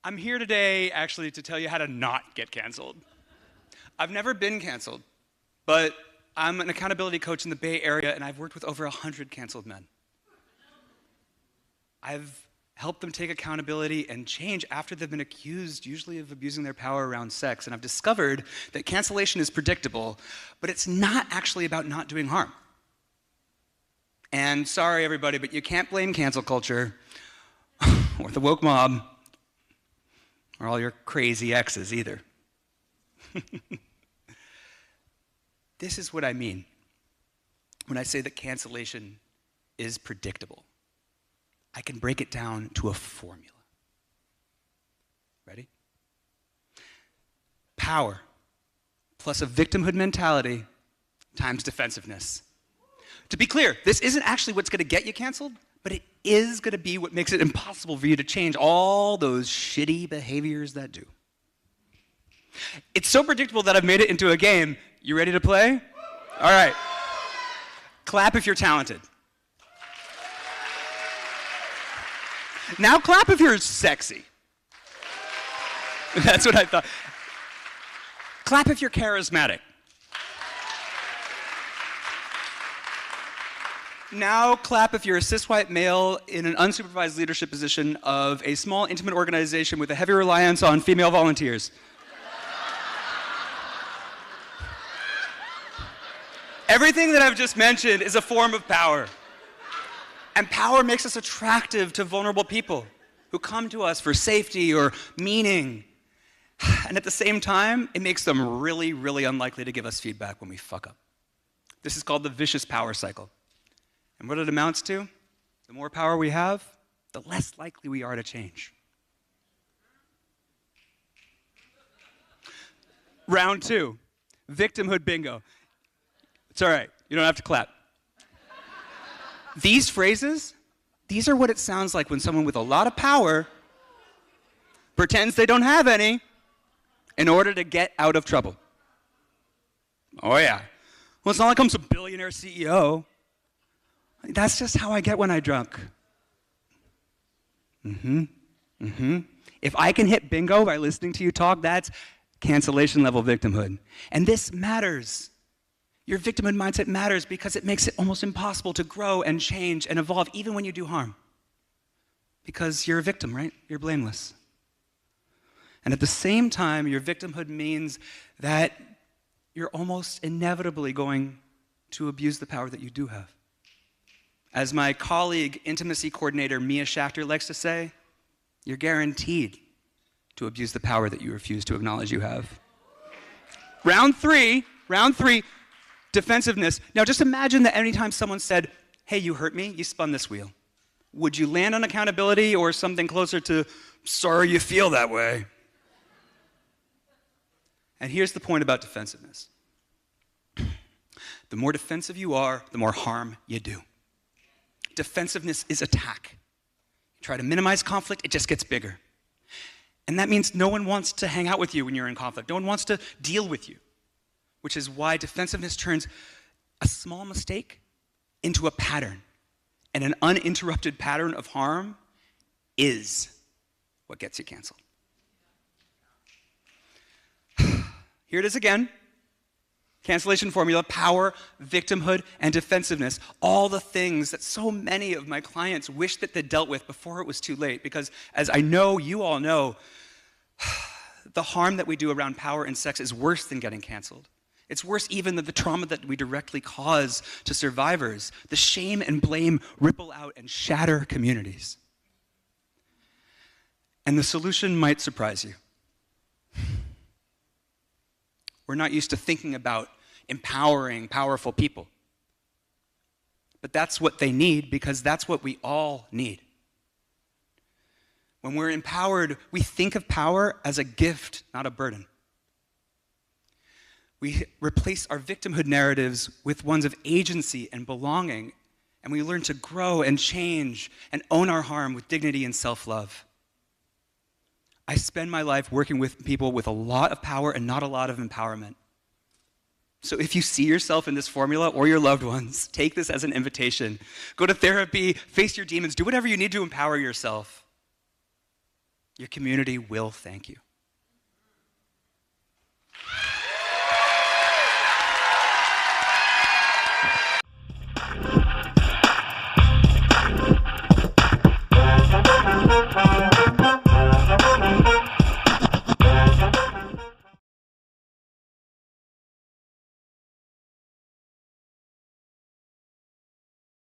I'm here today, actually, to tell you how to not get canceled. I've never been canceled, but I'm an accountability coach in the Bay Area, and I've worked with over 100 canceled men. I've helped them take accountability and change after they've been accused, usually of abusing their power around sex. And I've discovered that cancellation is predictable, but it's not actually about not doing harm. And sorry, everybody, but you can't blame cancel culture or the woke mob or all your crazy exes either. This is what I mean when I say that cancellation is predictable. I can break it down to a formula. Ready? Power plus a victimhood mentality times defensiveness. To be clear, this isn't actually what's going to get you canceled, but it is going to be what makes it impossible for you to change all those shitty behaviors that do. It's so predictable that I've made it into a game. You ready to play? All right. Clap if you're talented. Now clap if you're sexy. That's what I thought. Clap if you're charismatic. Now clap if you're a cis-white male in an unsupervised leadership position of a small, intimate organization with a heavy reliance on female volunteers. Everything that I've just mentioned is a form of power. And power makes us attractive to vulnerable people who come to us for safety or meaning. And at the same time, it makes them really, really unlikely to give us feedback when we fuck up. This is called the vicious power cycle. And what it amounts to, the more power we have, the less likely we are to change. Round 2, victimhood bingo. It's all right, you don't have to clap. These phrases, these are what it sounds like when someone with a lot of power pretends they don't have any in order to get out of trouble. Oh yeah. Well, it's not like I'm some billionaire CEO. That's just how I get when I drunk. If I can hit bingo by listening to you talk, that's cancellation level victimhood. And this matters. Your victimhood mindset matters because it makes it almost impossible to grow and change and evolve even when you do harm. Because you're a victim, right? You're blameless. And at the same time, your victimhood means that you're almost inevitably going to abuse the power that you do have. As my colleague, intimacy coordinator Mia Schachter likes to say, you're guaranteed to abuse the power that you refuse to acknowledge you have. Round three, defensiveness. Now just imagine that anytime someone said, hey, you hurt me, you spun this wheel. Would you land on accountability or something closer to, sorry you feel that way? And here's the point about defensiveness. The more defensive you are, the more harm you do. Defensiveness is attack. You try to minimize conflict, it just gets bigger. And that means no one wants to hang out with you when you're in conflict. No one wants to deal with you. Which is why defensiveness turns a small mistake into a pattern. And an uninterrupted pattern of harm is what gets you canceled. Here it is again. Cancellation formula, power, victimhood, and defensiveness. All the things that so many of my clients wish that they dealt with before it was too late. Because as I know, you all know, the harm that we do around power and sex is worse than getting canceled. It's worse even than the trauma that we directly cause to survivors. The shame and blame ripple out and shatter communities. And the solution might surprise you. We're not used to thinking about empowering powerful people. But that's what they need because that's what we all need. When we're empowered, we think of power as a gift, not a burden. We replace our victimhood narratives with ones of agency and belonging, and we learn to grow and change and own our harm with dignity and self-love. I spend my life working with people with a lot of power and not a lot of empowerment. So if you see yourself in this formula or your loved ones, take this as an invitation. Go to therapy, face your demons, do whatever you need to empower yourself. Your community will thank you.